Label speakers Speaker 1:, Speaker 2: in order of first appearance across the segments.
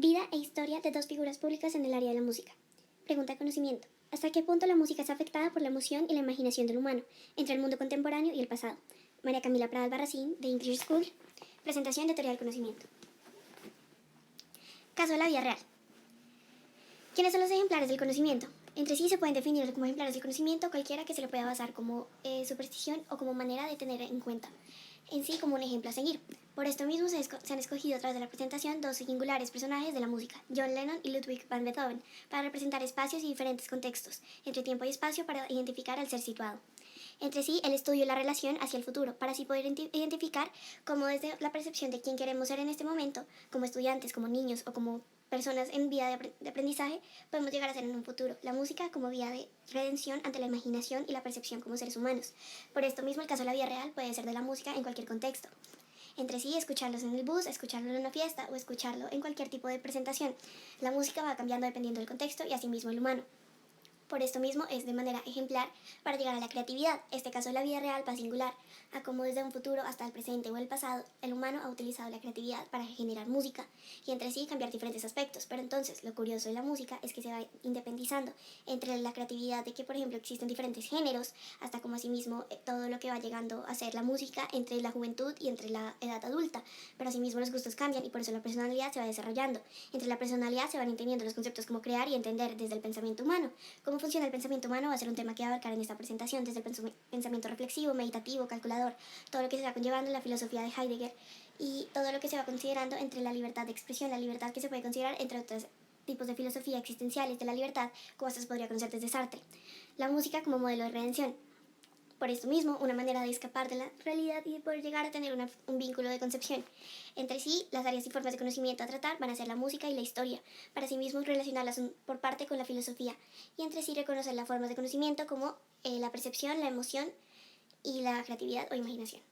Speaker 1: Vida e historia de dos figuras públicas en el área de la música. Pregunta de conocimiento. ¿Hasta qué punto la música es afectada por la emoción y la imaginación del humano, entre el mundo contemporáneo y el pasado? María Camila Prada Albarracín, de English School. Presentación de teoría del conocimiento. Caso de la vida real. ¿Quiénes son los ejemplares del conocimiento? Entre sí se pueden definir como ejemplares del conocimiento cualquiera que se le pueda basar como superstición o como manera de tener en cuenta en sí como un ejemplo a seguir. Por esto mismo se han escogido a través de la presentación dos singulares personajes de la música, John Lennon y Ludwig van Beethoven, para representar espacios y diferentes contextos, entre tiempo y espacio para identificar al ser situado. Entre sí, el estudio y la relación hacia el futuro, para así poder identificar cómo desde la percepción de quién queremos ser en este momento, como estudiantes, como niños o como personas en vía de aprendizaje, podemos llegar a ser en un futuro. La música como vía de redención ante la imaginación y la percepción como seres humanos. Por esto mismo, el caso de la vida real puede ser de la música en cualquier contexto. Entre sí, escucharlos en el bus, escucharlo en una fiesta o escucharlo en cualquier tipo de presentación. La música va cambiando dependiendo del contexto y asimismo el humano. Por esto mismo es de manera ejemplar para llegar a la creatividad. Este caso de la vida real va singular, a cómo desde un futuro hasta el presente o el pasado, el humano ha utilizado la creatividad para generar música y entre sí cambiar diferentes aspectos. Pero entonces, lo curioso de la música es que se va independizando entre la creatividad de que, por ejemplo, existen diferentes géneros, hasta como asimismo todo lo que va llegando a ser la música entre la juventud y entre la edad adulta. Pero asimismo los gustos cambian y por eso la personalidad se va desarrollando. Entre la personalidad se van entendiendo los conceptos como crear y entender desde el pensamiento humano. Cómo funciona el pensamiento humano va a ser un tema que va a abarcar en esta presentación, desde el pensamiento reflexivo, meditativo, calculador, todo lo que se va conllevando en la filosofía de Heidegger y todo lo que se va considerando entre la libertad de expresión, la libertad que se puede considerar entre otros tipos de filosofía existenciales de la libertad, como esto se podría conocer desde Sartre. La música como modelo de redención. Por esto mismo, una manera de escapar de la realidad y de poder llegar a tener un vínculo de concepción. Entre sí, las áreas y formas de conocimiento a tratar van a ser la música y la historia, para sí mismos relacionarlas por parte con la filosofía, y entre sí reconocer las formas de conocimiento como la percepción, la emoción y la creatividad o imaginación.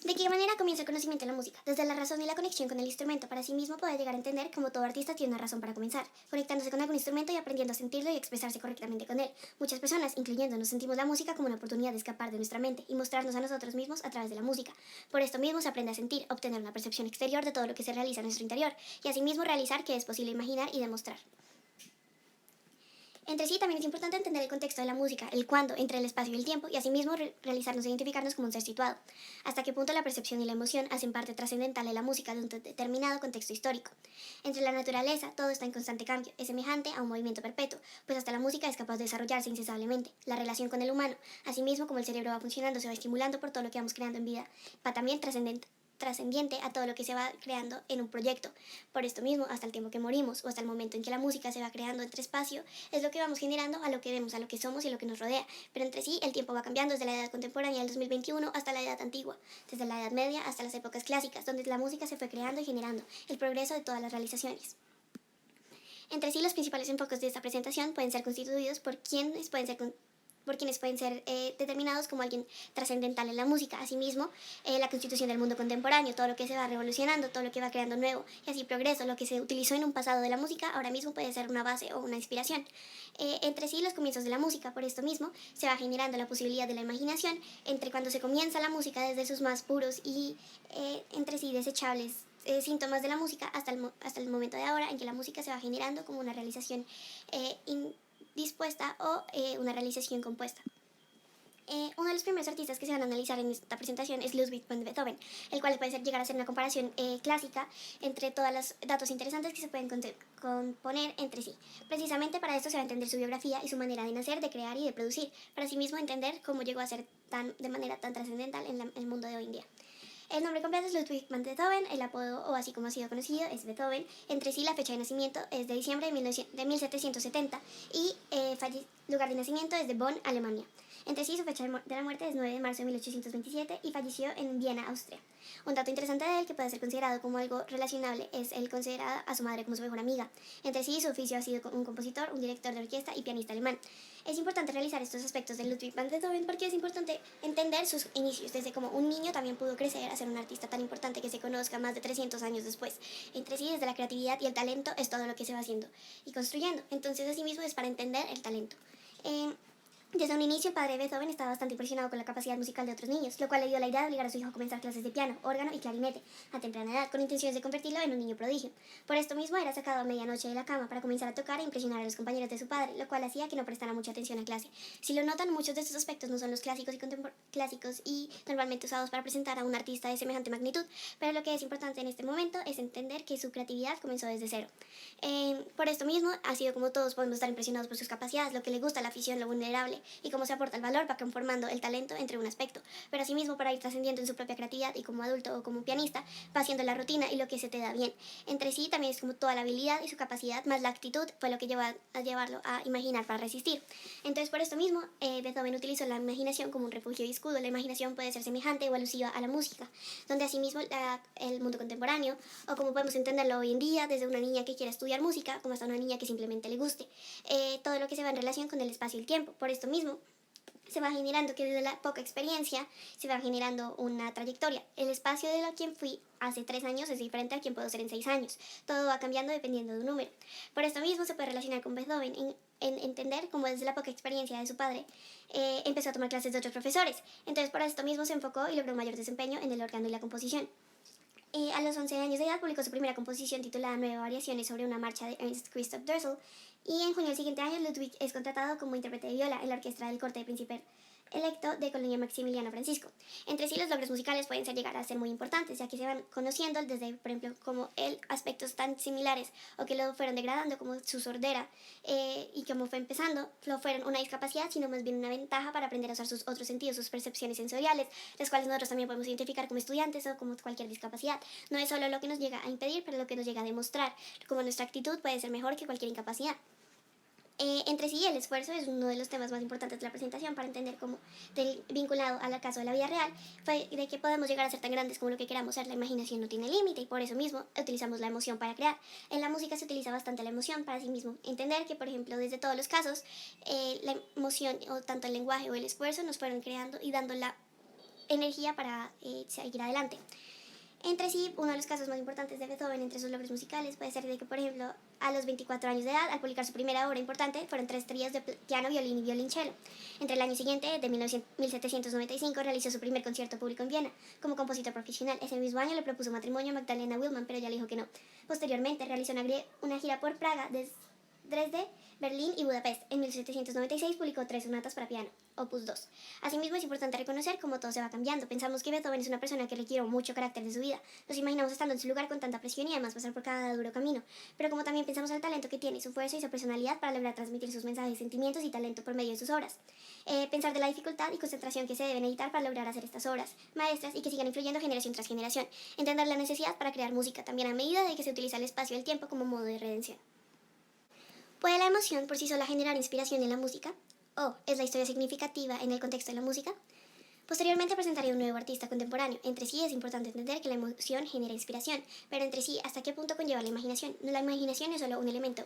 Speaker 1: ¿De qué manera comienza el conocimiento de la música? Desde la razón y la conexión con el instrumento, para sí mismo poder llegar a entender cómo todo artista tiene una razón para comenzar, conectándose con algún instrumento y aprendiendo a sentirlo y expresarse correctamente con él. Muchas personas, incluyéndonos, sentimos la música como una oportunidad de escapar de nuestra mente y mostrarnos a nosotros mismos a través de la música. Por esto mismo se aprende a sentir, obtener una percepción exterior de todo lo que se realiza en nuestro interior, y asimismo realizar que es posible imaginar y demostrar. Entre sí también es importante entender el contexto de la música, el cuándo, entre el espacio y el tiempo, y asimismo realizarnos e identificarnos como un ser situado. Hasta qué punto la percepción y la emoción hacen parte trascendental de la música de un determinado contexto histórico. Entre la naturaleza, todo está en constante cambio, es semejante a un movimiento perpetuo, pues hasta la música es capaz de desarrollarse incesablemente. La relación con el humano, asimismo como el cerebro va funcionando, se va estimulando por todo lo que vamos creando en vida, va también trascendiente a todo lo que se va creando en un proyecto. Por esto mismo, hasta el tiempo que morimos o hasta el momento en que la música se va creando entre espacio, es lo que vamos generando a lo que vemos, a lo que somos y a lo que nos rodea. Pero entre sí, el tiempo va cambiando desde la edad contemporánea del 2021 hasta la edad antigua, desde la edad media hasta las épocas clásicas, donde la música se fue creando y generando, el progreso de todas las realizaciones. Entre sí, los principales enfoques de esta presentación pueden ser constituidos por quienes pueden ser determinados como alguien trascendental en la música. Asimismo, la constitución del mundo contemporáneo, todo lo que se va revolucionando, todo lo que va creando nuevo y así progreso, lo que se utilizó en un pasado de la música, ahora mismo puede ser una base o una inspiración. Entre sí, los comienzos de la música, por esto mismo, se va generando la posibilidad de la imaginación entre cuando se comienza la música desde sus más puros y entre sí desechables síntomas de la música hasta el momento de ahora en que la música se va generando como una realización dispuesta o una realización compuesta. Uno de los primeros artistas que se van a analizar en esta presentación es Ludwig van Beethoven, el cual puede llegar a ser una comparación clásica entre todos los datos interesantes que se pueden componer entre sí. Precisamente para esto se va a entender su biografía y su manera de nacer, de crear y de producir, para sí mismo entender cómo llegó a ser de manera tan trascendental en el mundo de hoy en día. El nombre completo es Ludwig van Beethoven, el apodo o así como ha sido conocido es Beethoven. Entre sí la fecha de nacimiento es de diciembre de 1770 y lugar de nacimiento es de Bonn, Alemania. Entre sí su fecha de la muerte es 9 de marzo de 1827 y falleció en Viena, Austria. Un dato interesante de él que puede ser considerado como algo relacionable es el considerar a su madre como su mejor amiga. Entre sí su oficio ha sido un compositor, un director de orquesta y pianista alemán. Es importante realizar estos aspectos de Ludwig van Beethoven porque es importante entender sus inicios, desde como un niño también pudo crecer a ser un artista tan importante que se conozca más de 300 años después. Entre sí, desde la creatividad y el talento es todo lo que se va haciendo y construyendo. Entonces, asimismo, es para entender el talento. Desde un inicio, el padre de Beethoven estaba bastante impresionado con la capacidad musical de otros niños, lo cual le dio la idea de obligar a su hijo a comenzar clases de piano, órgano y clarinete a temprana edad, con intenciones de convertirlo en un niño prodigio. Por esto mismo, era sacado a medianoche de la cama para comenzar a tocar e impresionar a los compañeros de su padre, lo cual hacía que no prestara mucha atención a clase. Si lo notan, muchos de estos aspectos no son los clásicos y normalmente usados para presentar a un artista de semejante magnitud, pero lo que es importante en este momento es entender que su creatividad comenzó desde cero. Por esto mismo, ha sido como todos podemos estar impresionados por sus capacidades, lo que le gusta, la afición, lo vulnerable y cómo se aporta el valor va conformando el talento entre un aspecto, pero asimismo para ir trascendiendo en su propia creatividad y como adulto o como pianista va haciendo la rutina y lo que se te da bien. Entre sí también es como toda la habilidad y su capacidad más la actitud fue lo que llevó a llevarlo a imaginar para resistir. Entonces por esto mismo Beethoven utilizó la imaginación como un refugio y escudo. La imaginación puede ser semejante o alusiva a la música, donde asimismo el mundo contemporáneo o como podemos entenderlo hoy en día desde una niña que quiera estudiar música como hasta una niña que simplemente le guste, todo lo que se va en relación con el espacio y el tiempo. Por esto mismo se va generando que desde la poca experiencia se va generando una trayectoria. El espacio de lo quien fui hace 3 años es diferente a quien puedo ser en 6 años. Todo va cambiando dependiendo de un número. Por esto mismo se puede relacionar con Beethoven en entender cómo desde la poca experiencia de su padre empezó a tomar clases de otros profesores. Entonces por esto mismo se enfocó y logró un mayor desempeño en el órgano y la composición. A los 11 años de edad publicó su primera composición titulada Nueve Variaciones sobre una marcha de Ernst Christoph Dressel, y en junio del siguiente año Ludwig es contratado como intérprete de viola en la orquesta del corte de príncipe electo de Colonia Maximiliano Francisco. Entre sí los logros musicales pueden llegar a ser muy importantes, ya que se van conociendo desde, por ejemplo, como él, aspectos tan similares o que lo fueron degradando como su sordera, y como fue empezando, no fueron una discapacidad, sino más bien una ventaja para aprender a usar sus otros sentidos, sus percepciones sensoriales, las cuales nosotros también podemos identificar como estudiantes o como cualquier discapacidad. No es solo lo que nos llega a impedir, pero lo que nos llega a demostrar, como nuestra actitud puede ser mejor que cualquier incapacidad. Entre sí, el esfuerzo es uno de los temas más importantes de la presentación para entender cómo, vinculado al caso de la vida real, fue de que podemos llegar a ser tan grandes como lo que queramos ser. La imaginación no tiene límite y por eso mismo utilizamos la emoción para crear. En la música se utiliza bastante la emoción para sí mismo entender que, por ejemplo, desde todos los casos, la emoción o tanto el lenguaje o el esfuerzo nos fueron creando y dando la energía para seguir adelante. Entre sí, uno de los casos más importantes de Beethoven entre sus logros musicales puede ser de que, por ejemplo, a los 24 años de edad, al publicar su primera obra importante, fueron 3 tríos de piano, violín y violonchelo. Entre el año siguiente, de 1795, realizó su primer concierto público en Viena como compositor profesional. Ese mismo año le propuso matrimonio a Magdalena Willmann, pero ella le dijo que no. Posteriormente, realizó una gira por Praga, Dresde, Berlín y Budapest. En 1796 publicó 3 sonatas para piano, opus 2. Asimismo, es importante reconocer cómo todo se va cambiando. Pensamos que Beethoven es una persona que requiere mucho carácter de su vida. Nos imaginamos estando en su lugar con tanta presión y además pasar por cada duro camino. Pero como también pensamos al talento que tiene, su fuerza y su personalidad para lograr transmitir sus mensajes, sentimientos y talento por medio de sus obras. Pensar de la dificultad y concentración que se deben evitar para lograr hacer estas obras maestras y que sigan influyendo generación tras generación. Entender la necesidad para crear música también a medida de que se utiliza el espacio y el tiempo como modo de redención. ¿Puede la emoción por sí sola generar inspiración en la música? ¿O es la historia significativa en el contexto de la música? Posteriormente presentaría un nuevo artista contemporáneo. Entre sí es importante entender que la emoción genera inspiración, pero entre sí, ¿hasta qué punto conlleva la imaginación? La imaginación es solo un elemento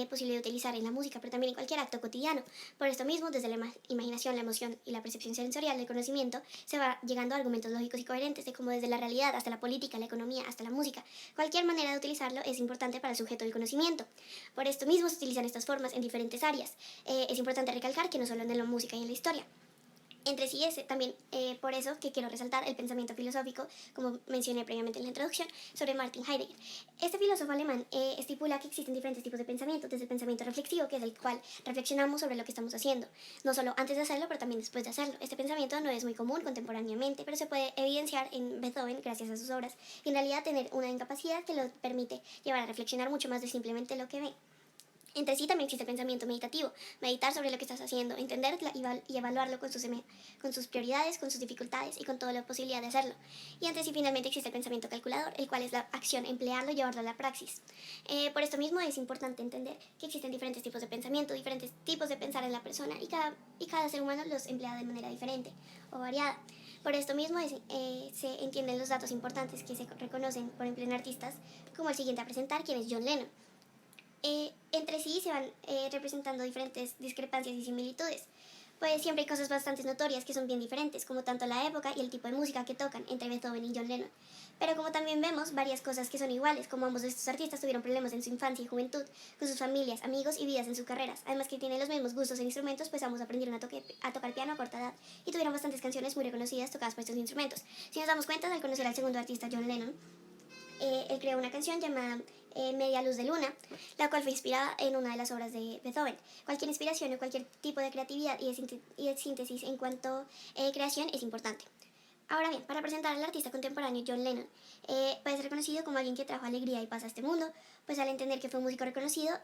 Speaker 1: posible de utilizar en la música, pero también en cualquier acto cotidiano. Por esto mismo, desde la imaginación, la emoción y la percepción sensorial del conocimiento, se va llegando a argumentos lógicos y coherentes de cómo desde la realidad hasta la política, la economía, hasta la música. Cualquier manera de utilizarlo es importante para el sujeto del conocimiento. Por esto mismo se utilizan estas formas en diferentes áreas. Es importante recalcar que no solo en la música y en la historia. Entre sí es también por eso que quiero resaltar el pensamiento filosófico, como mencioné previamente en la introducción, sobre Martin Heidegger. Este filósofo alemán estipula que existen diferentes tipos de pensamiento, desde el pensamiento reflexivo, que es el cual reflexionamos sobre lo que estamos haciendo, no solo antes de hacerlo, pero también después de hacerlo. Este pensamiento no es muy común contemporáneamente, pero se puede evidenciar en Beethoven gracias a sus obras, y en realidad tener una incapacidad que lo permite llevar a reflexionar mucho más de simplemente lo que ve. Entre sí también existe el pensamiento meditativo, meditar sobre lo que estás haciendo, entenderlo y evaluarlo con sus prioridades, con sus dificultades y con toda la posibilidad de hacerlo. Y entre sí finalmente existe el pensamiento calculador, el cual es la acción, emplearlo y llevarlo a la praxis. Por esto mismo es importante entender que existen diferentes tipos de pensamiento, diferentes tipos de pensar en la persona y cada ser humano los emplea de manera diferente o variada. Por esto mismo se entienden los datos importantes que se reconocen, por ejemplo, en artistas, como el siguiente a presentar, quien es John Lennon. Entre sí se van representando diferentes discrepancias y similitudes. pues siempre hay cosas bastante notorias que son bien diferentes, como tanto la época y el tipo de música que tocan entre Beethoven y John Lennon. Pero como también vemos varias cosas que son iguales, como ambos de estos artistas tuvieron problemas en su infancia y juventud, con sus familias, amigos y vidas en sus carreras, además que tienen los mismos gustos en instrumentos, pues ambos aprendieron a tocar piano a corta edad y tuvieron bastantes canciones muy reconocidas tocadas por estos instrumentos. Si nos damos cuenta, al conocer al segundo artista, John Lennon, él creó una canción llamada Media Luz de Luna, la cual fue inspirada en una de las obras de Beethoven. Cualquier inspiración o cualquier tipo de creatividad y de síntesis en cuanto a creación es importante. Ahora bien, para presentar al artista contemporáneo John Lennon, puede ser reconocido como alguien que trajo alegría y paz a este mundo, pues al entender que fue un músico reconocido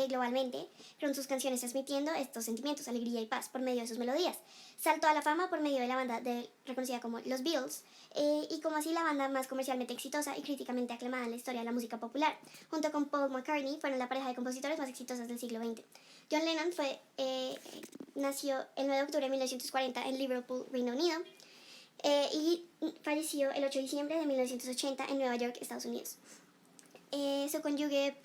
Speaker 1: globalmente, con sus canciones transmitiendo estos sentimientos, alegría y paz, por medio de sus melodías. Saltó a la fama por medio de la banda reconocida como los Beatles, y como así la banda más comercialmente exitosa y críticamente aclamada en la historia de la música popular. Junto con Paul McCartney fueron la pareja de compositores más exitosas del siglo XX. John Lennon nació el 9 de octubre de 1940 en Liverpool, Reino Unido, y falleció el 8 de diciembre de 1980 en Nueva York, Estados Unidos. Su cónyuge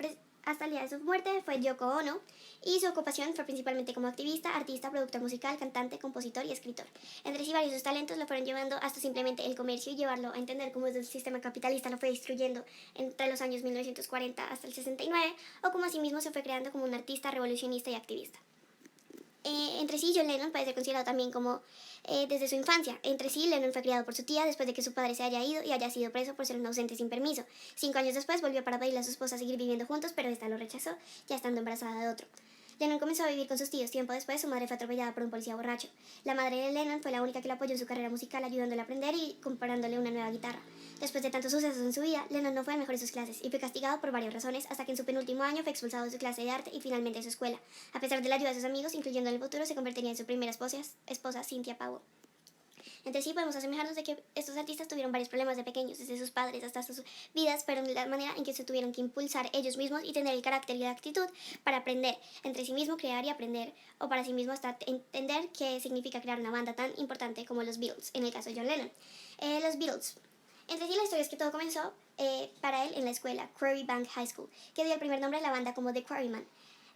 Speaker 1: hasta el día de su muerte fue Yoko Ono, y su ocupación fue principalmente como activista, artista, productor musical, cantante, compositor y escritor. Entre sí varios de sus talentos lo fueron llevando hasta simplemente el comercio y llevarlo a entender cómo el sistema capitalista lo fue destruyendo entre los años 1940 hasta el 69, o cómo asimismo se fue creando como un artista revolucionista y activista. Entre sí, John Lennon puede ser considerado también como desde su infancia. Entre sí, Lennon fue criado por su tía después de que su padre se haya ido y haya sido preso por ser un ausente sin permiso. 5 años después volvió para pedirle a su esposa seguir viviendo juntos, pero esta lo rechazó, ya estando embarazada de otro. Lennon comenzó a vivir con sus tíos. Tiempo después, su madre fue atropellada por un policía borracho. La madre de Lennon fue la única que lo apoyó en su carrera musical, ayudándole a aprender y comprándole una nueva guitarra. Después de tantos sucesos en su vida, Lennon no fue el mejor en sus clases y fue castigado por varias razones, hasta que en su penúltimo año fue expulsado de su clase de arte y finalmente de su escuela. A pesar de la ayuda de sus amigos, incluyendo en el futuro, se convertiría en su primera esposa Cynthia Powell. Entre sí podemos asemejarnos de que estos artistas tuvieron varios problemas de pequeños, desde sus padres hasta sus vidas, pero de la manera en que se tuvieron que impulsar ellos mismos y tener el carácter y la actitud para aprender entre sí mismo, crear y aprender, o para sí mismo hasta entender qué significa crear una banda tan importante como los Beatles, en el caso de John Lennon. Los Beatles. Entre sí la historia es que todo comenzó para él en la escuela Quarry Bank High School, que dio el primer nombre a la banda como The Quarrymen.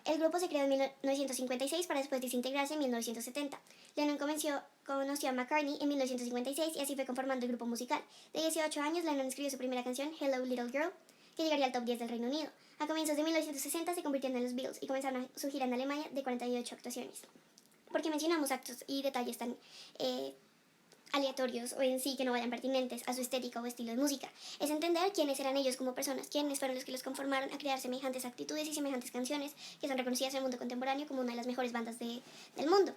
Speaker 1: El grupo se creó en 1956 para después desintegrarse en 1970. Lennon conoció a McCartney en 1956 y así fue conformando el grupo musical. De 18 años, Lennon escribió su primera canción, Hello Little Girl, que llegaría al top 10 del Reino Unido. A comienzos de 1960 se convirtieron en los Beatles y comenzaron su gira en Alemania de 48 actuaciones. ¿Por qué mencionamos actos y detalles tan aleatorios o en sí que no vayan pertinentes a su estética o estilo de música? Es entender quiénes eran ellos como personas, quiénes fueron los que los conformaron a crear semejantes actitudes y semejantes canciones que son reconocidas en el mundo contemporáneo como una de las mejores bandas del mundo.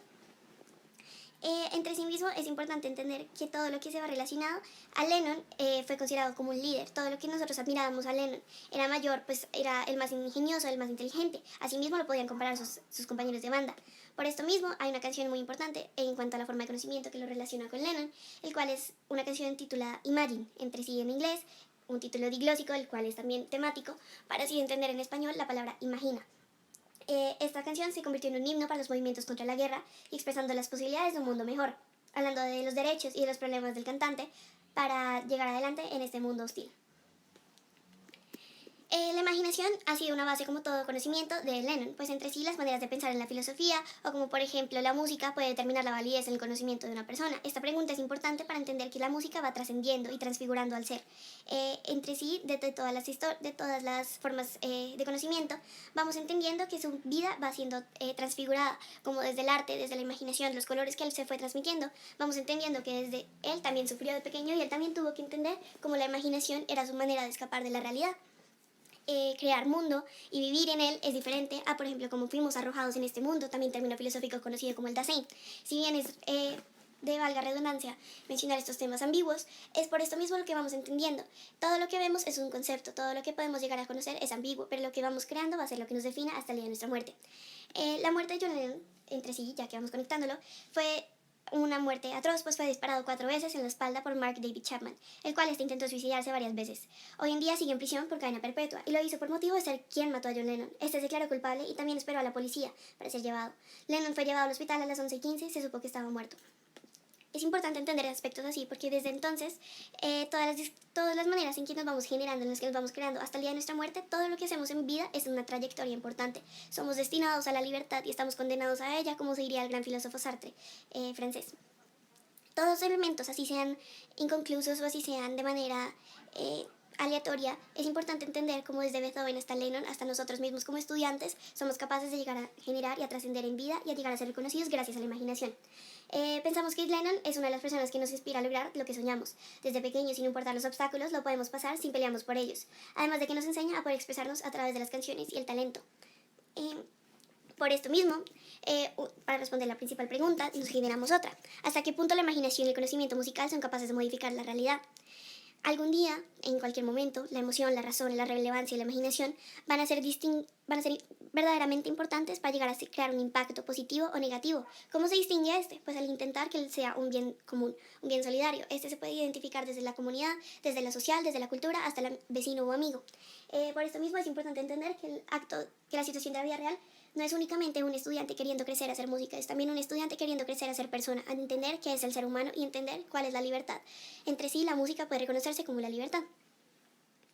Speaker 1: Entre sí mismo es importante entender que todo lo que se va relacionado a Lennon fue considerado como un líder. Todo lo que nosotros admirábamos a Lennon era mayor, pues era el más ingenioso, el más inteligente. Asimismo lo podían comparar sus compañeros de banda. Por esto mismo hay una canción muy importante en cuanto a la forma de conocimiento que lo relaciona con Lennon, el cual es una canción titulada Imagine, entre sí en inglés, un título diglósico, el cual es también temático, para así entender en español la palabra imagina. Esta canción se convirtió en un himno para los movimientos contra la guerra y expresando las posibilidades de un mundo mejor, hablando de los derechos y de los problemas del cantante para llegar adelante en este mundo hostil. La imaginación ha sido una base como todo conocimiento de Lennon, pues entre sí las maneras de pensar en la filosofía o como por ejemplo la música puede determinar la validez en el conocimiento de una persona. Esta pregunta es importante para entender que la música va trascendiendo y transfigurando al ser. Entre sí, de todas las formas de conocimiento, vamos entendiendo que su vida va siendo transfigurada, como desde el arte, desde la imaginación, los colores que él se fue transmitiendo, vamos entendiendo que desde él también sufrió de pequeño y él también tuvo que entender cómo la imaginación era su manera de escapar de la realidad. Crear mundo y vivir en él es diferente a, por ejemplo, cómo fuimos arrojados en este mundo, también término filosófico conocido como el Dasein. Si bien es de valga redundancia mencionar estos temas ambiguos, es por esto mismo lo que vamos entendiendo. Todo lo que vemos es un concepto, todo lo que podemos llegar a conocer es ambiguo, pero lo que vamos creando va a ser lo que nos defina hasta el día de nuestra muerte. La muerte de John Lennon, entre sí, ya que vamos conectándolo, fue una muerte atroz, pues fue disparado 4 veces en la espalda por Mark David Chapman, el cual intentó suicidarse varias veces. Hoy en día sigue en prisión por cadena perpetua y lo hizo por motivo de ser quien mató a John Lennon. Este se declaró culpable y también esperó a la policía para ser llevado. Lennon fue llevado al hospital a las 11:15 y se supo que estaba muerto. Es importante entender aspectos así porque desde entonces todas las maneras en que nos vamos generando, en las que nos vamos creando hasta el día de nuestra muerte, todo lo que hacemos en vida es una trayectoria importante. Somos destinados a la libertad y estamos condenados a ella, como se diría el gran filósofo Sartre, francés. Todos los elementos, así sean inconclusos o así sean de manera aleatoria, es importante entender cómo desde Beethoven hasta Lennon, hasta nosotros mismos como estudiantes, somos capaces de llegar a generar y a trascender en vida y a llegar a ser reconocidos gracias a la imaginación. Pensamos que Lennon es una de las personas que nos inspira a lograr lo que soñamos. Desde pequeños, sin importar los obstáculos, lo podemos pasar sin pelearnos por ellos. Además de que nos enseña a poder expresarnos a través de las canciones y el talento. Por esto mismo, para responder la principal pregunta, nos generamos otra. ¿Hasta qué punto la imaginación y el conocimiento musical son capaces de modificar la realidad? Algún día, en cualquier momento, la emoción, la razón, la relevancia y la imaginación van a ser verdaderamente importantes para llegar a crear un impacto positivo o negativo. ¿Cómo se distingue este? Pues al intentar que él sea un bien común, un bien solidario. Este se puede identificar desde la comunidad, desde la social, desde la cultura, hasta el vecino o amigo. Por esto mismo es importante entender que la situación de la vida real no es únicamente un estudiante queriendo crecer a hacer música, es también un estudiante queriendo crecer a ser persona, a entender qué es el ser humano y entender cuál es la libertad. Entre sí, la música puede reconocerse como la libertad.